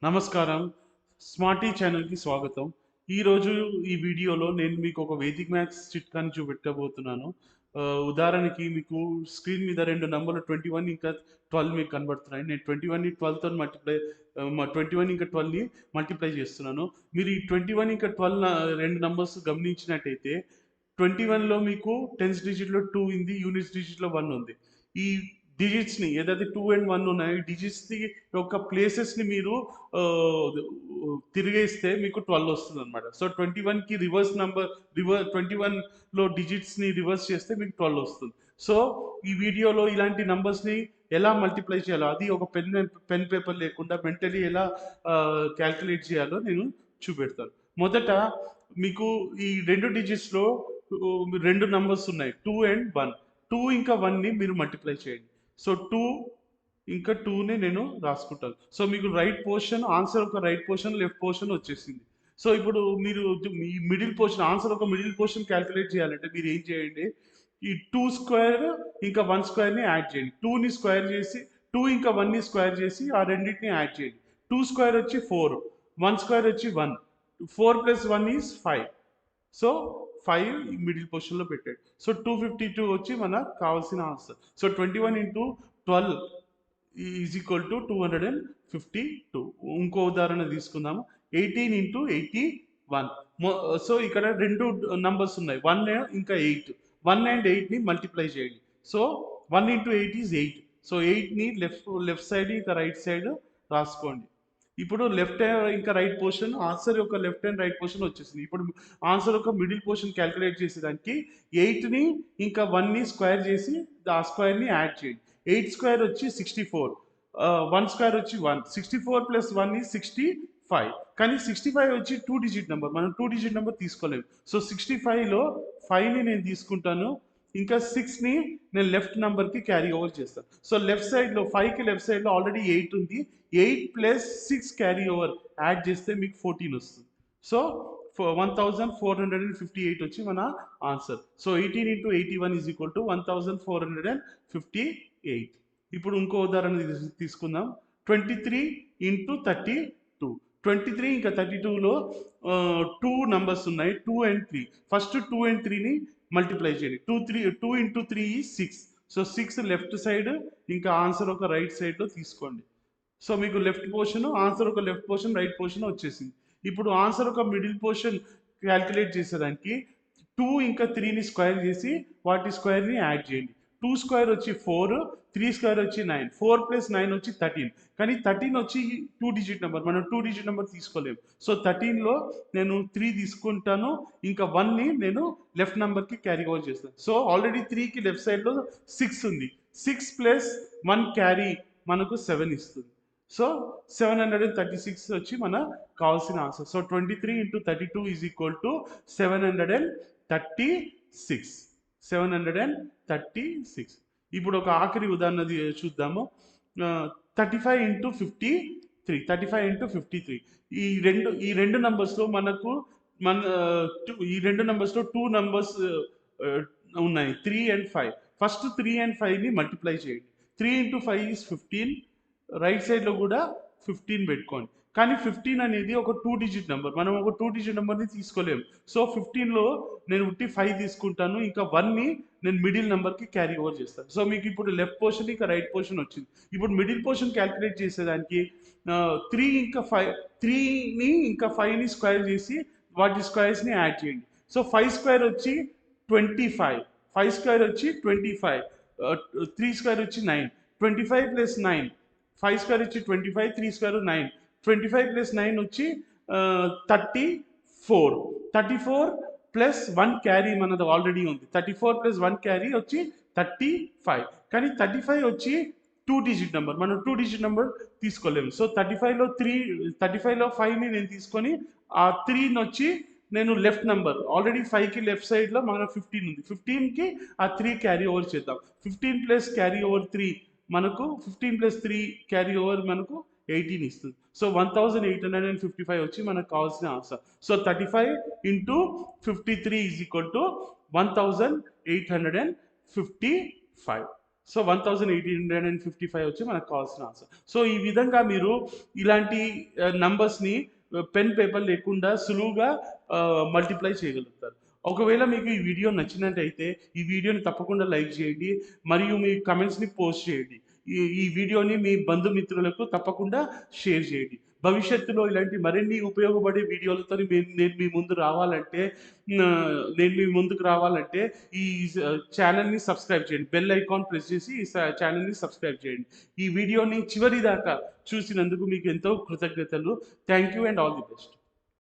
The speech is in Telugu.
నమస్కారం. స్మార్టీ ఛానల్‌కి స్వాగతం. ఈరోజు ఈ వీడియోలో నేను మీకు ఒక వేదిక్ మ్యాథ్స్ చిట్కాని చూపెట్టబోతున్నాను. ఉదాహరణకి మీకు స్క్రీన్ మీద 2 నంబర్లు 21 ఇంకా 12 మీకు కనబడుతున్నాయి. నేను 21ని 12తోని మల్టిప్లై 21 ఇంకా 12ని మల్టిప్లై చేస్తున్నాను. మీరు ఈ 21 ఇంకా 12 2 నంబర్స్ గమనించినట్టయితే 21లో మీకు టెన్స్ డిజిట్‌లో 2 ఉంది. యూనిట్స్ డిజిట్‌లో 1 ఉంది. ఈ డిజిట్స్‌ని ఏదైతే 2 అండ్ 1 ఉన్నాయో డిజిట్స్‌ని యొక్క ప్లేసెస్‌ని మీరు తిరిగేస్తే మీకు 12 వస్తుందన్నమాట. సో 21కి రివర్స్ నంబర్ 21లో డిజిట్స్‌ని రివర్స్ చేస్తే మీకు 12 వస్తుంది. సో ఈ వీడియోలో ఇలాంటి నంబర్స్‌ని ఎలా మల్టిప్లై చేయాలో, అది ఒక పెన్ పేపర్ లేకుండా మెంటలీ ఎలా క్యాల్కులేట్ చేయాలో నేను చూపెడతాను. మొదట మీకు ఈ 2 డిజిట్స్‌లో 2 నంబర్స్ ఉన్నాయి. 2 అండ్ 1. 2 ఇంకా 1ని మీరు మల్టిప్లై చేయండి. సో 2 ఇంకా 2ని నేను రాసుకుంటాను. సో మీకు రైట్ పోర్షన్ ఆన్సర్ ఒక రైట్ పోర్షన్, లెఫ్ట్ పోర్షన్ వచ్చేసింది. సో ఇప్పుడు మీరు మీ మిడిల్ పోర్షన్ ఆన్సర్ ఒక మిడిల్ పోర్షన్ క్యాలిక్యులేట్ చేయాలంటే మీరు ఏం చేయండి, ఈ 2 స్క్వేర్ ఇంకా 1 స్క్వేర్ని యాడ్ చేయండి. 2ని స్క్వేర్ చేసి 2 ఇంకా 1ని స్క్వేర్ చేసి ఆ రెండింటిని యాడ్ చేయండి. 2 స్క్వేర్ వచ్చి 4, 1 స్క్వేర్ వచ్చి 1, 4 ప్లస్ 1 ఈజ్ 5. సో 5 మిడిల్ పొజిషన్లో పెట్టాడు. సో 252 వచ్చి మనకు కావాల్సిన answer. So 21 into 12 is equal to 252. ఇంకో ఉదాహరణ తీసుకుందాము. 18 ఇంటూ 81. సో ఇక్కడ రెండు నంబర్స్ ఉన్నాయి, 1 ఇంకా 8. 1 అండ్ 8ని మల్టిప్లై చేయండి. So 1 into 8 is 8. సో 8ని లెఫ్ట్ సైడ్ ఇంకా రైట్ సైడ్ రాసుకోండి. ఇప్పుడు లెఫ్ట్ ఇంకా రైట్ పోర్షన్ ఆన్సర్ యొక్క లెఫ్ట్ అండ్ రైట్ పోర్షన్ వచ్చేసింది. ఇప్పుడు ఆన్సర్ యొక్క మిడిల్ పోర్షన్ క్యాలిక్యులేట్ చేసేదానికి 8ని ఇంకా 1ని స్క్వేర్ చేసి ఆ స్క్వేర్ని యాడ్ చేయండి. 8 స్క్వేర్ వచ్చి 64, 1 స్క్వేర్ వచ్చి 1, 64 ప్లస్ 1 ఈ 65. కానీ 65 వచ్చి 2 డిజిట్ నెంబర్, మనం 2 డిజిట్ నెంబర్ తీసుకోలేము. సో 65లో 5ని నేను తీసుకుంటాను, ఇంకా 6ని నేను లెఫ్ట్ నెంబర్కి క్యారీ ఓవర్ చేస్తాను. సో లెఫ్ట్ సైడ్లో 5కి లెఫ్ట్ సైడ్లో ఆల్రెడీ 8 ఉంది. 8 ప్లస్ 6 క్యారీ ఓవర్ యాడ్ చేస్తే మీకు 14 వస్తుంది. సో 1458 వచ్చి మన answer. So 18 into 81 is equal to 1458. ఇప్పుడు ఇంకో ఉదాహరణ తీసుకుందాం. 23 ఇంటూ 32. 23 ఇంకా 32లో 2 నంబర్స్ ఉన్నాయి, 2 అండ్ 3. ఫస్ట్ 2 అండ్ 3ని మల్టిప్లై చేయండి. 2 ఇంటూ 3 ఈ 6. సో 6 లెఫ్ట్ సైడ్ ఇంకా ఆన్సర్ ఒక రైట్ సైడ్లో తీసుకోండి. సో మీకు లెఫ్ట్ పోర్షన్ ఆన్సర్ ఒక లెఫ్ట్ పోర్షన్ రైట్ పోర్షన్ వచ్చేసింది. ఇప్పుడు ఆన్సర్ ఒక మిడిల్ పోర్షన్ క్యాల్కులేట్ చేసేదానికి 2 ఇంకా 3ని స్క్వేర్ చేసి వాటి స్క్వేర్ని యాడ్ చేయండి. 2 స్క్వేర్ వచ్చి 4, 3 స్క్వేర్ వచ్చి 9, 4 ప్లస్ 9 వచ్చి 13. కానీ 13 వచ్చి 2 డిజిట్ నెంబర్, మనం 2 డిజిట్ నెంబర్ తీసుకోలేము. సో 13లో నేను 3 తీసుకుంటాను, ఇంకా 1ని నేను లెఫ్ట్ నెంబర్కి క్యారీ ఓవర్ చేస్తాను. సో ఆల్రెడీ 3కి లెఫ్ట్ సైడ్లో 6 ఉంది. 6 ప్లస్ 1 క్యారీ మనకు 7 ఇస్తుంది. సో 736 వచ్చి మన కావాల్సిన answer. So 23 into 32 is equal to 736. 736. ఇప్పుడు ఒక ఆఖరి ఉదాహరణ చూద్దాము. 35 ఇంటూ 53. 35 ఇంటూ 53. ఈ రెండు నంబర్స్లో మనకు ఈ రెండు నంబర్స్లో 2 నంబర్స్ ఉన్నాయి, 3 అండ్ 5. ఫస్ట్ 3 అండ్ 5ని మల్టిప్లై చేయండి. 3 ఇంటూ 5 ఈజ్ 15. రైట్ సైడ్లో కూడా 15 పెట్టుకోండి. కానీ 15 అనేది ఒక 2 డిజిట్ నెంబర్, మనం ఒక 2 డిజిట్ నెంబర్ని తీసుకోలేము. సో 15లో నేను 5 తీసుకుంటాను, ఇంకా 1ని నేను మిడిల్ నెంబర్కి క్యారీ ఓవర్ చేస్తాను. సో మీకు ఇప్పుడు లెఫ్ట్ పోర్షన్ ఇంకా రైట్ పోర్షన్ వచ్చింది. ఇప్పుడు మిడిల్ పోర్షన్ క్యాల్కులేట్ చేసేదానికి 3 ఇంకా 5, 3ని ఇంకా 5ని స్క్వేర్ చేసి వాటి స్క్వేర్స్ని యాడ్ చేయండి. సో 5 స్క్వేర్ వచ్చి 25, 5 స్క్వేర్ వచ్చి 25, 3 స్క్వేర్ వచ్చి 9, 25 ప్లస్ 9, 5 స్క్వేర్ వచ్చి 25, 3 స్క్వేర్ 9, 25 ప్లస్ 9 వచ్చి 34. 34 ప్లస్ 1 క్యారీ మనది ఆల్రెడీ ఉంది. 34 ప్లస్ 1 క్యారీ వచ్చి 35. కానీ 35 వచ్చి 2 డిజిట్ నెంబర్, మనం 2 డిజిట్ నెంబర్ తీసుకోలేము. సో 35లో 5ని నేను తీసుకొని ఆ 3ని వచ్చి నేను లెఫ్ట్ నెంబర్ ఆల్రెడీ 5కి లెఫ్ట్ సైడ్లో మన 15 ఉంది, 15కి ఆ 3 క్యారీ ఓవర్ చేద్దాం. 15 ప్లస్ క్యారీ ఓవర్ 3 మనకు 15 ప్లస్ 3 క్యారీ ఓవర్ మనకు 18 ఇస్తుంది. సో 1855 వచ్చి మనకు కావాల్సిన answer. So 35 into 53 is equal to 1855. So 1855 వచ్చి మనకు కావాల్సిన ఆన్సర్. సో ఈ విధంగా మీరు ఇలాంటి నంబర్స్ని పెన్ పేపర్ లేకుండా సులువుగా మల్టిప్లై చేయగలుగుతారు. ఒకవేళ మీకు ఈ వీడియో నచ్చినట్టయితే ఈ వీడియోని తప్పకుండా లైక్ చేయండి మరియు మీ కమెంట్స్ని పోస్ట్ చేయండి. ఈ వీడియోని మీ బంధుమిత్రులకు తప్పకుండా షేర్ చేయండి. భవిష్యత్తులో ఇలాంటి మరిన్ని ఉపయోగపడే వీడియోలతో నేను మీ ముందు రావాలంటే నేను మీ ముందుకు రావాలంటే ఈ ఛానల్ని సబ్స్క్రైబ్ చేయండి. బెల్ ఐకాన్ ప్రెస్ చేసి ఈ ఛానల్ని సబ్స్క్రైబ్ చేయండి. ఈ వీడియోని చివరి దాకా చూసినందుకు మీకు ఎంతో కృతజ్ఞతలు. Thank you and all the best.